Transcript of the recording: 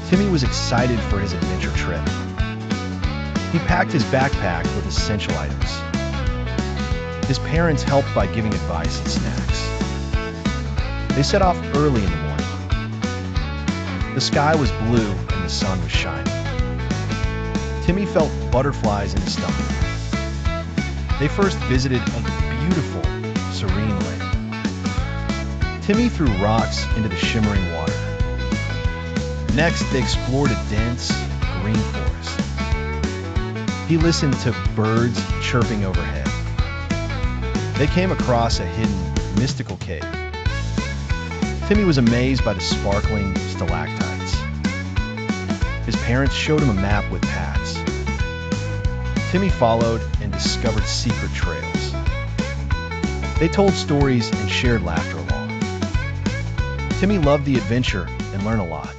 Timmy was excited for his adventure trip. He packed his backpack with essential items. His parents helped by giving advice and snacks. They set off early in the morning. The sky was blue and the sun was shining. Timmy felt butterflies in his stomach. They first visited a beautiful, serene lake. Timmy threw rocks into the shimmering water. Next, they explored a dense, green forest. He listened to birds chirping overhead. They came across a hidden, mystical cave. Timmy was amazed by the sparkling stalactites. His parents showed him a map with paths. Timmy followed and discovered secret trails. They told stories and shared laughter along. Timmy loved the adventure and learned a lot.